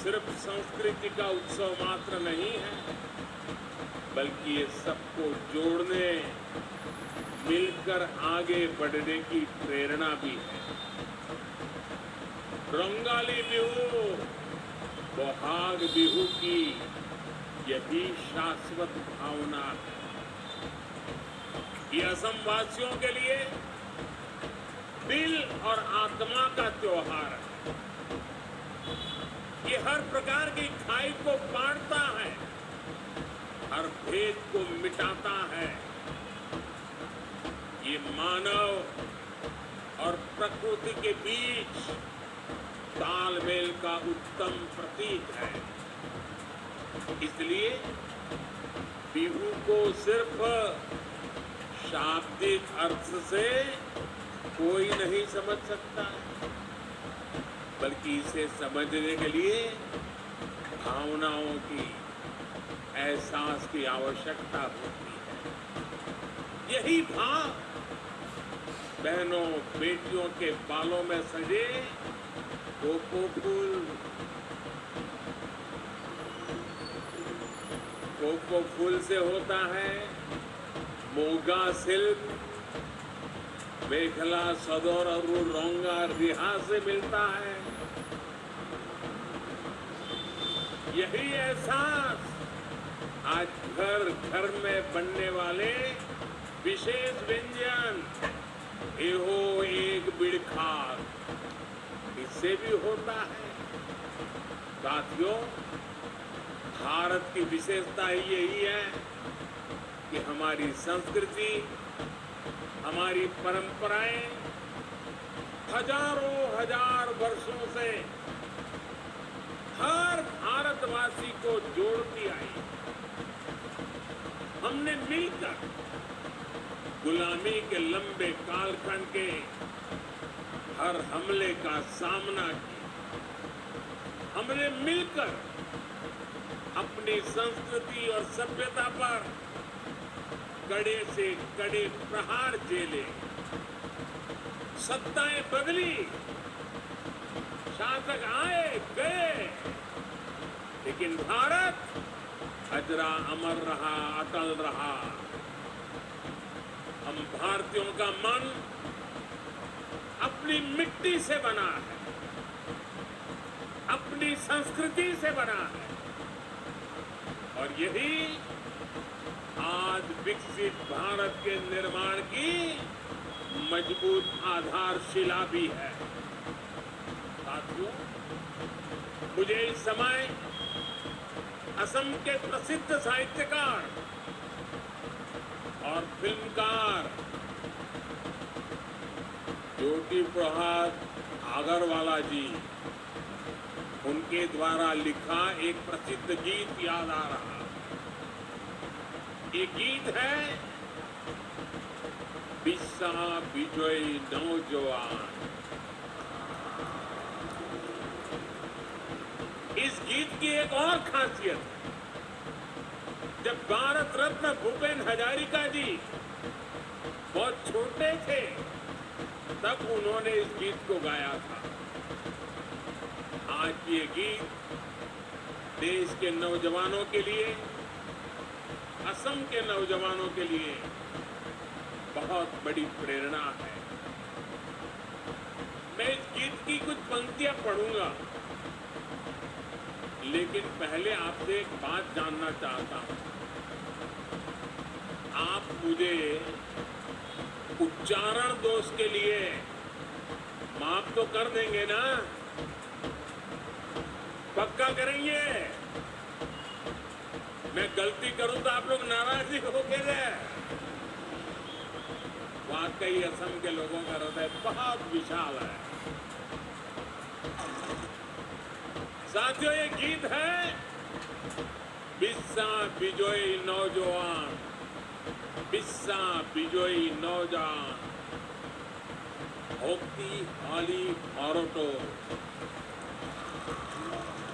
सिर्फ संस्कृति का उत्सव मात्र नहीं है, बल्कि ये सबको जोड़ने, मिलकर आगे बढ़ने की प्रेरणा भी है। रंगाली बिहू, बोहाग बिहू की यही शाश्वत भावना है। ये असम वासियों के लिए दिल और आत्मा का त्योहार है। ये हर प्रकार की खाई को पाटता है, हर भेद को मिटाता है। ये मानव और प्रकृति के बीच तालमेल का उत्तम प्रतीक है। इसलिए बिहू को सिर्फ शाब्दिक अर्थ से कोई नहीं समझ सकता, बल्कि इसे समझने के लिए भावनाओं की, एहसास की आवश्यकता होती है। यही भाव बहनों बेटियों के बालों में सजे कोको फूल से होता है, मोगा सिल्क, मेखला सदर और रोंगा रिहा से मिलता है। यही एहसास आज घर घर में बनने वाले विशेष व्यंजन एहो एक बिड़खार, इससे भी होता है। साथियों, भारत की विशेषता यही है कि हमारी संस्कृति, हमारी परंपराएं हजारों हजार वर्षों से हर भारतवासी को जोड़ती आई। हमने मिलकर गुलामी के लंबे कालखंड के हर हमले का सामना किया। हमने मिलकर अपनी संस्कृति और सभ्यता पर कड़े से कड़े प्रहार झेले। सत्ताएं बदली, शासक आए गए, लेकिन भारत अजरा अमर रहा, अटल रहा। हम भारतीयों का मन अपनी मिट्टी से बना है, अपनी संस्कृति से बना है, और यही आज विकसित भारत के निर्माण की मजबूत आधारशिला भी है। साथियों, मुझे इस समय असम के प्रसिद्ध साहित्यकार और फिल्मकार ज्योति प्रसाद आगरवाला जी, उनके द्वारा लिखा एक प्रसिद्ध गीत याद आ रहा। ये गीत है बिस्सा बिजोई नौजवान। इस गीत की एक और खासियत है, जब भारत रत्न भूपेन हजारिका जी बहुत छोटे थे, तब उन्होंने इस गीत को गाया था। आज ये गीत देश के नौजवानों के लिए, असम के नौजवानों के लिए बहुत बड़ी प्रेरणा है। मैं इस गीत की कुछ पंक्तियां पढ़ूंगा, लेकिन पहले आपसे एक बात जानना चाहता हूं। आप मुझे उच्चारण दोष के लिए माफ तो कर देंगे ना? पक्का करेंगे? मैं गलती करूं तो आप लोग नाराज ही होंगे। वाकई असम के लोगों का हृदय बहुत विशाल है। साथियों, ये गीत है बिस्सा बिजोई नौजवान, बिस्सा बिजोई नौजवान, होती हाली मारोटो,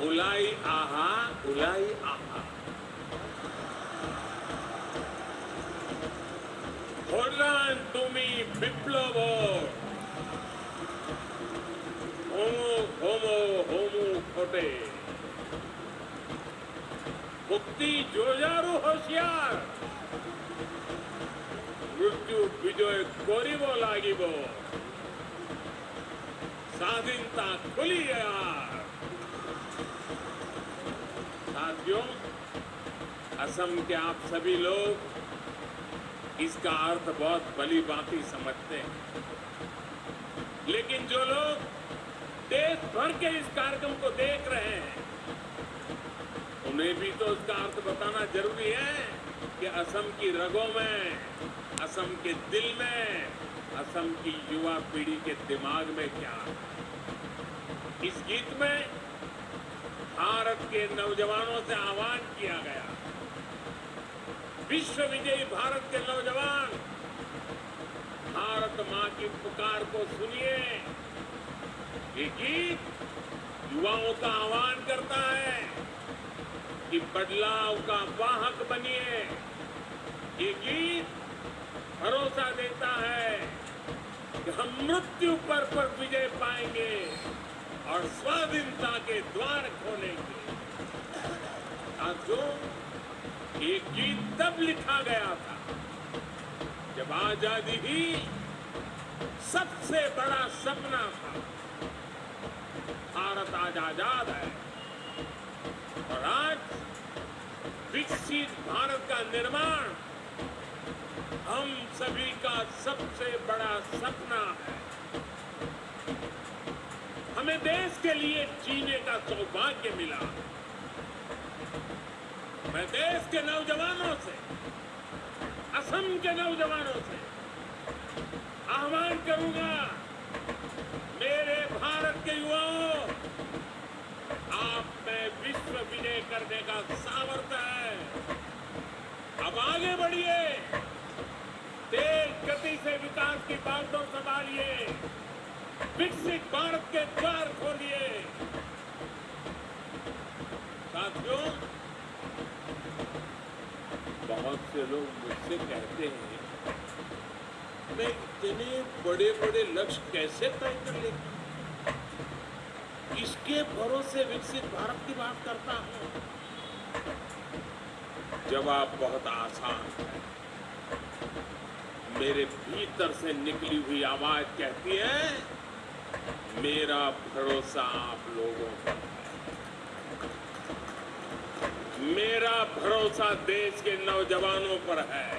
उलाई आहा, उलाई आहा। होरान तुमी विप्लव, होमो होमो होमो खोटे। मुक्ति जोजारू होशियार मृत्यु विजय कोरिबो लागिबो स्वाधीनता खुली यार। साथियों, असम के आप सभी लोग इसका अर्थ बहुत भली भांति समझते हैं, लेकिन जो लोग देश भर के इस कार्यक्रम को देख रहे हैं उन्हें भी तो उसका अर्थ बताना जरूरी है कि असम की रगों में, असम के दिल में, असम की युवा पीढ़ी के दिमाग में क्या है। इस गीत में भारत के नौजवानों से आह्वान किया गया, विश्व विजयी भारत के नौजवान भारत मां की पुकार को सुनिए। ये गीत युवाओं का आह्वान करता है कि बदलाव का वाहक बनिए। ये गीत भरोसा देता है कि हम मृत्यु पर विजय पाएंगे और स्वाधीनता के द्वार खोलेंगे। साथियों, ये गीत तब लिखा गया था जब आजादी ही सबसे बड़ा सपना था। भारत आज आजाद है और आज विकसित भारत का निर्माण हम सभी का सबसे बड़ा सपना है। हमें देश के लिए जीने का सौभाग्य मिला। मैं देश के नौजवानों से, असम के नौजवानों से आह्वान करूंगा, मेरे भारत के युवाओं, आप में विश्व विजय करने का सामर्थ्य है। अब आगे बढ़िए, तेज गति से विकास की बागडोर संभालिए, विकसित भारत के द्वार खोलिए। साथियों, बहुत से लोग मुझसे कहते हैं, मैं इतने बड़े बड़े लक्ष्य कैसे तय कर लेता हूं, किसके भरोसे विकसित भारत की बात करता हूं। जवाब बहुत आसान है। मेरे भीतर से निकली हुई आवाज कहती है, मेरा भरोसा आप लोगों पर है। मेरा भरोसा देश के नौजवानों पर है।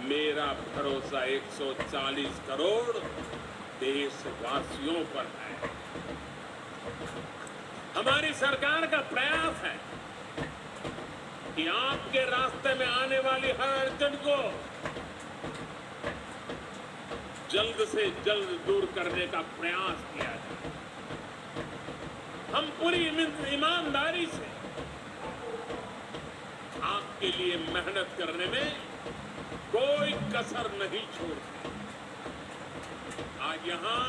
मेरा भरोसा 140 करोड़ देशवासियों पर है। हमारी सरकार का प्रयास है कि आपके रास्ते में आने वाली हर अड़चन को जल्द से जल्द दूर करने का प्रयास किया जाए। हम पूरी ईमानदारी से आपके लिए मेहनत करने में कोई कसर नहीं छोड़ते। आज यहाँ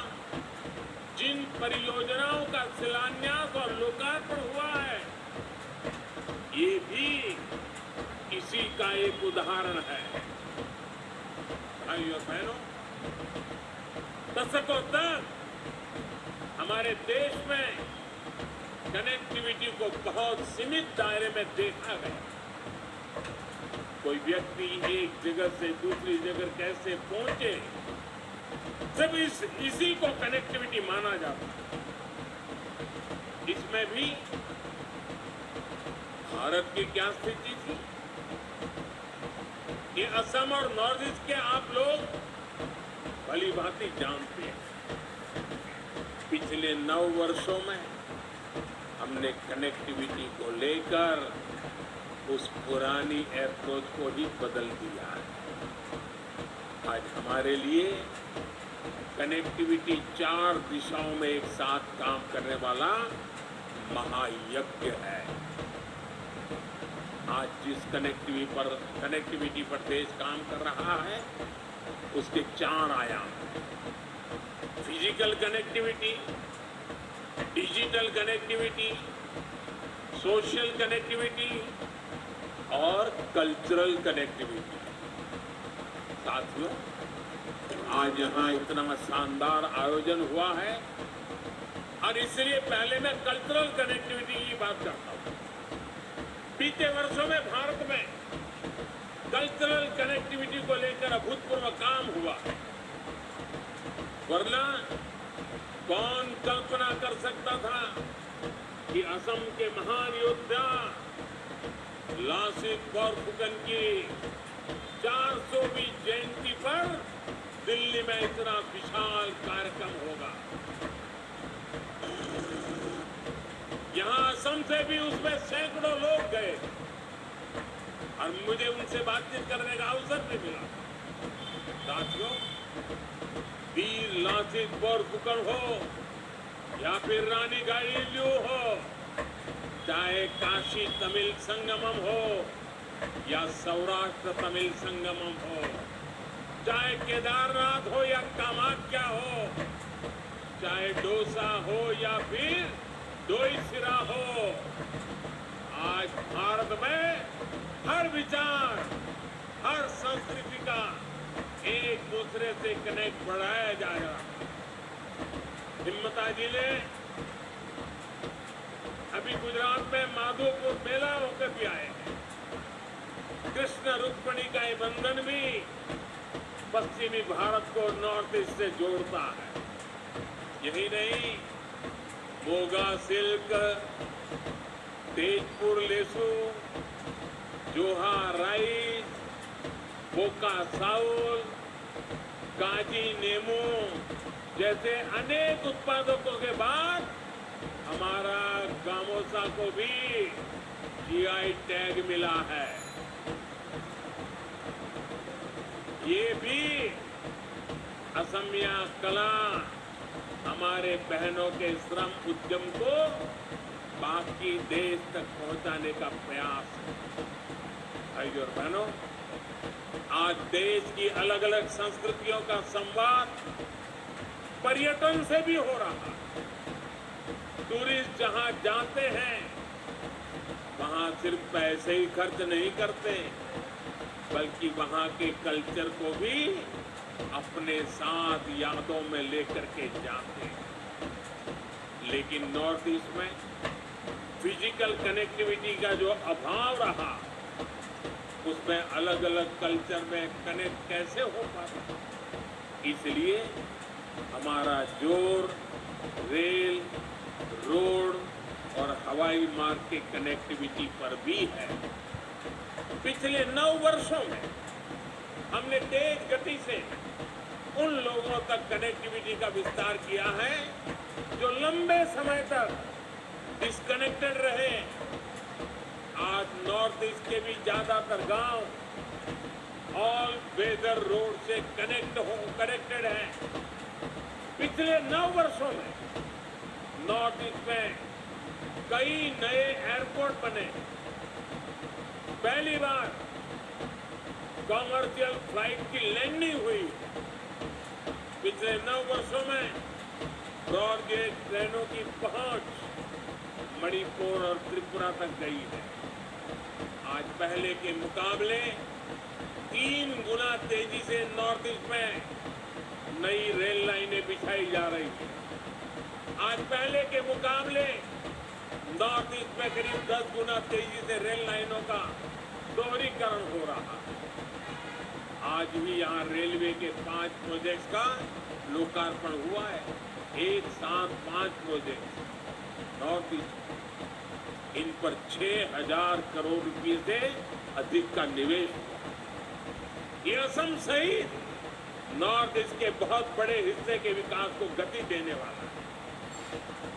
जिन परियोजनाओं का शिलान्यास और लोकार्पण हुआ है, ये भी इसी का एक उदाहरण है। भाइयों और बहनों, दशकों तक हमारे देश में कनेक्टिविटी को बहुत सीमित दायरे में देखा गया। कोई व्यक्ति एक जगह से दूसरी जगह कैसे पहुंचे, सब इसी को कनेक्टिविटी माना जाता है। इसमें भी भारत की क्या स्थिति थी, ये असम और नॉर्थ ईस्ट के आप लोग भली भांति जानते हैं। पिछले 9 वर्षों में हमने कनेक्टिविटी को लेकर उस पुरानी अप्रोच को ही बदल दिया है। आज हमारे लिए कनेक्टिविटी 4 दिशाओं में एक साथ काम करने वाला महायज्ञ है। आज जिस कनेक्टिविटी पर देश काम कर रहा है, उसके 4 आयाम हैं। Physical connectivity, digital connectivity, social connectivity और कल्चरल कनेक्टिविटी। साथियों, आज यहाँ इतना शानदार आयोजन हुआ है और इसलिए पहले मैं कल्चरल कनेक्टिविटी की बात करता हूँ। बीते वर्षों में भारत में कल्चरल कनेक्टिविटी को लेकर अभूतपूर्व काम हुआ है, वरना कौन कल्पना कर सकता था कि असम के महान योद्धा लासित बोरफुकन की 400वीं जयंती पर दिल्ली में इतना विशाल कार्यक्रम होगा। यहां असम से भी उसमें सैकड़ों लोग गए और मुझे उनसे बातचीत करने का अवसर भी मिला। साथियों, वीर लासित बोरफुकन हो या फिर रानी गाइडिंलिउ हो, चाहे काशी तमिल संगमम हो या सौराष्ट्र तमिल संगमम हो, चाहे केदारनाथ हो या कामाख्या हो, चाहे डोसा हो या फिर डोईसिरा हो, आज भारत में हर विचार, हर संस्कृति का एक दूसरे से कनेक्ट बढ़ाया जा रहा है। हिम्मता जी ने अभी गुजरात में माधोपुर मेला होकर भी आए हैं। कृष्ण रुक्मिणी का ये बंधन भी पश्चिमी भारत को नॉर्थ ईस्ट से जोड़ता है। यही नहीं, मोगा सिल्क, तेजपुर लेसू, जोहा राइस, बोका साउल, काजी नेमू जैसे अनेक उत्पादकों के बाद हमारा गामोसा को भी जीआई टैग मिला है। ये भी असमिया कला, हमारे बहनों के श्रम उद्यम को बाकी देश तक पहुंचाने का प्रयास है। भाइयों और बहनों, आज देश की अलग अलग संस्कृतियों का संवाद पर्यटन से भी हो रहा है। टूरिस्ट जहां जाते हैं वहां सिर्फ पैसे ही खर्च नहीं करते, बल्कि वहां के कल्चर को भी अपने साथ यादों में लेकर के जाते हैं। लेकिन नॉर्थ ईस्ट में फिजिकल कनेक्टिविटी का जो अभाव रहा, उसमें अलग अलग कल्चर में कनेक्ट कैसे हो पाता। इसलिए हमारा जोर रेल, रोड और हवाई मार्ग के कनेक्टिविटी पर भी है। पिछले 9 वर्षों में हमने तेज गति से उन लोगों तक कनेक्टिविटी का विस्तार किया है जो लंबे समय तक डिस्कनेक्टेड रहे। आज नॉर्थ ईस्ट के भी ज्यादातर गांव ऑल वेदर रोड से कनेक्टेड हैं। पिछले 9 वर्षों में नॉर्थ ईस्ट में कई नए एयरपोर्ट बने। पहली बार कॉमर्शियल फ्लाइट की लैंडिंग हुई। पिछले 9 वर्षों में ब्रॉड गेज ट्रेनों की पहुंच मणिपुर और त्रिपुरा तक गई है। आज पहले के मुकाबले 3 गुना तेजी से नॉर्थ ईस्ट में नई रेल लाइनें बिछाई जा रही हैं। आज पहले के मुकाबले नॉर्थ ईस्ट में करीब 10 गुना तेजी से रेल लाइनों का दोहरीकरण हो रहा है। आज भी यहाँ रेलवे के 5 प्रोजेक्ट्स का लोकार्पण हुआ है। एक साथ 5 प्रोजेक्ट नॉर्थ ईस्ट, इन पर 6,000 करोड़ रुपए से अधिक का निवेश हुआ। ये असम सहित नॉर्थ ईस्ट के बहुत बड़े हिस्से के विकास को गति देने वाला है।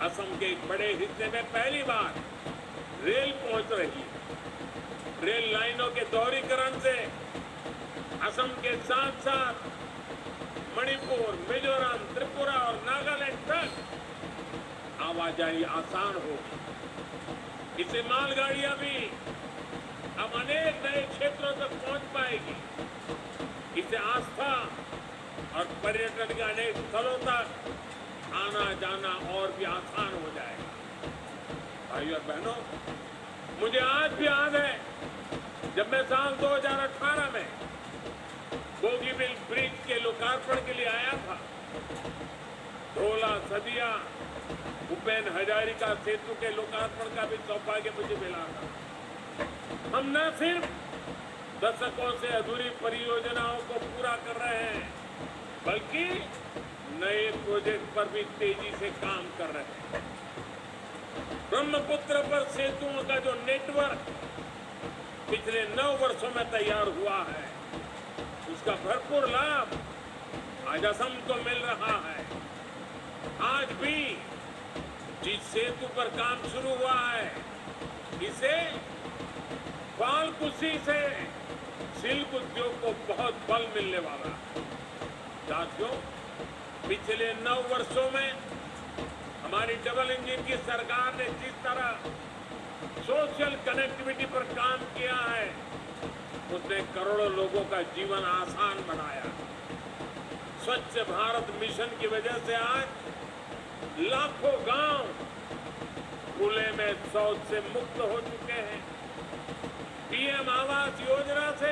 असम के एक बड़े हिस्से में पहली बार रेल पहुंच रही है। रेल लाइनों के दोहरीकरण से असम के साथ साथ मणिपुर, मिजोरम, त्रिपुरा और नागालैंड तक आवाजाही आसान होगी। इससे मालगाड़ियां भी अब अनेक नए क्षेत्रों तक पहुंच पाएगी। इससे आस्था और पर्यटन के अनेक स्थलों तक आना जाना और भी आसान हो जाएगा। भाइयों और बहनों, मुझे आज भी याद है जब मैं साल 2018 में बोगीबिल ब्रिज के लोकार्पण के लिए आया था। ढोला सदिया भूपेन हजारिका सेतु के लोकार्पण का भी सौभाग्य मुझे मिला था। हम न सिर्फ दशकों से अधूरी परियोजनाओं को पूरा कर रहे हैं, बल्कि नए प्रोजेक्ट पर भी तेजी से काम कर रहे हैं। ब्रह्मपुत्र पर सेतुओं का जो नेटवर्क पिछले 9 वर्षों में तैयार हुआ है, उसका भरपूर लाभ आज असम को मिल रहा है। आज भी जिस सेतु पर काम शुरू हुआ है, इसे फालकुशी से शिल्प उद्योग को बहुत बल मिलने वाला है। साथियों, पिछले 9 वर्षों में हमारी डबल इंजन की सरकार ने जिस तरह सोशल कनेक्टिविटी पर काम किया है, उसने करोड़ों लोगों का जीवन आसान बनाया। स्वच्छ भारत मिशन की वजह से आज लाखों गांव खुले में शौच से मुक्त हो चुके हैं। पीएम आवास योजना से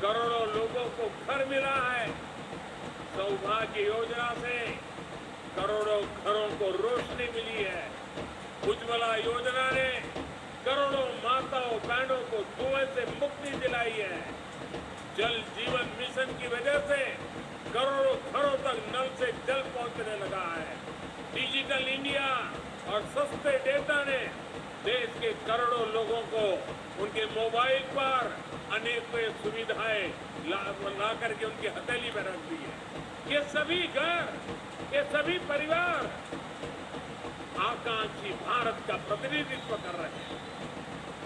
करोड़ों लोगों को घर मिला है। सौभाग्य योजना से करोड़ों घरों को रोशनी मिली है। उज्ज्वला योजना ने करोड़ों माताओं बहनों को धुएं से मुक्ति दिलाई है। जल जीवन मिशन की वजह से करोड़ों घरों तक नल से जल पहुंचने लगा है। डिजिटल इंडिया और सस्ते डेटा ने देश के करोड़ों लोगों को उनके मोबाइल पर अनेक सुविधाएं ला करके उनकी हथेली में रख दी है। ये सभी घर, ये सभी परिवार आकांक्षी भारत का प्रतिनिधित्व कर रहे हैं।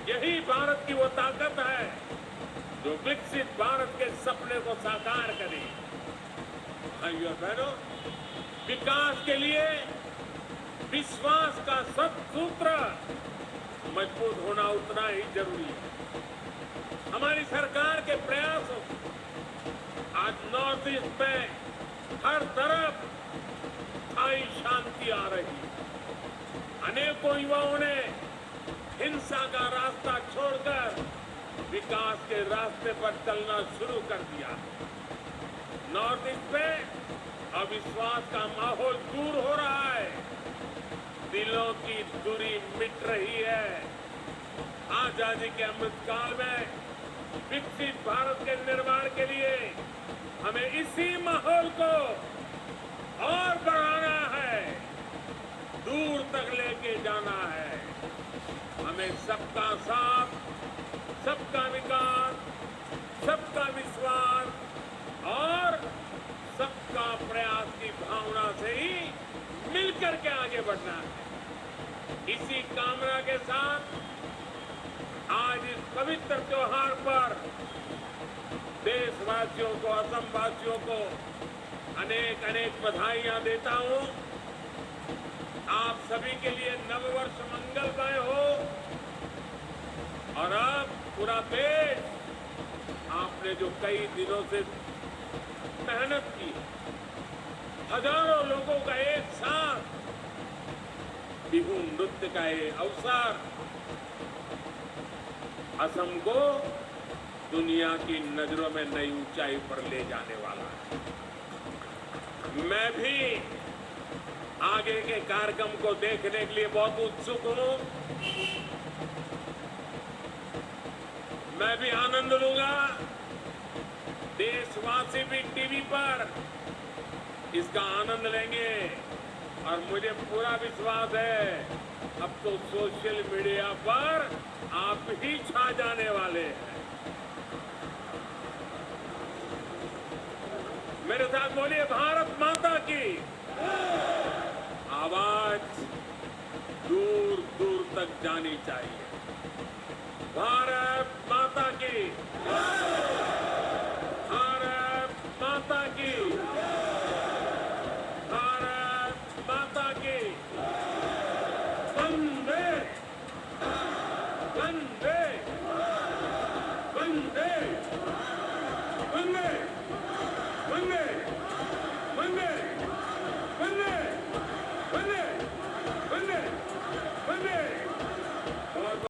यही भारत की वो ताकत है जो विकसित भारत के सपने को साकार करे। भाइयों बहनों, विकास के लिए विश्वास का सूत्र मजबूत होना उतना ही जरूरी है। हमारी सरकार के प्रयासों आज नॉर्थ ईस्ट में हर तरफ स्थायी शांति आ रही है। अनेकों युवाओं ने हिंसा का रास्ता छोड़कर विकास के रास्ते पर चलना शुरू कर दिया। नॉर्थ ईस्ट में अविश्वास का माहौल दूर हो रहा है। दिलों की दूरी मिट रही है। आजादी के अमृतकाल में विकसित भारत के निर्माण के लिए हमें इसी माहौल को और बढ़ाना है, दूर तक लेके जाना है। हमें सबका साथ, सबका विकास, सबका विश्वास और सबका प्रयास की भावना से ही मिलकर के आगे बढ़ना है। इसी कामना के साथ आज इस पवित्र त्योहार पर देशवासियों को, असमवासियों को अनेक अनेक बधाइयां देता हूं। आप सभी के लिए नववर्ष मंगलमय हो। और अब पूरा देश, आपने जो कई दिनों से मेहनत की, हजारों लोगों का एक साथ बिहू नृत्य का ये अवसर असम को दुनिया की नजरों में नई ऊंचाई पर ले जाने वाला है। मैं भी आगे के कार्यक्रम को देखने के लिए बहुत उत्सुक हूं। मैं भी आनंद लूंगा। देशवासी भी टीवी पर इसका आनंद लेंगे और मुझे पूरा विश्वास है अब तो सोशल मीडिया पर आप ही छा जाने वाले हैं। मेरे साथ बोलिए, भारत माता की आवाज दूर दूर तक जानी चाहिए। भारत माता की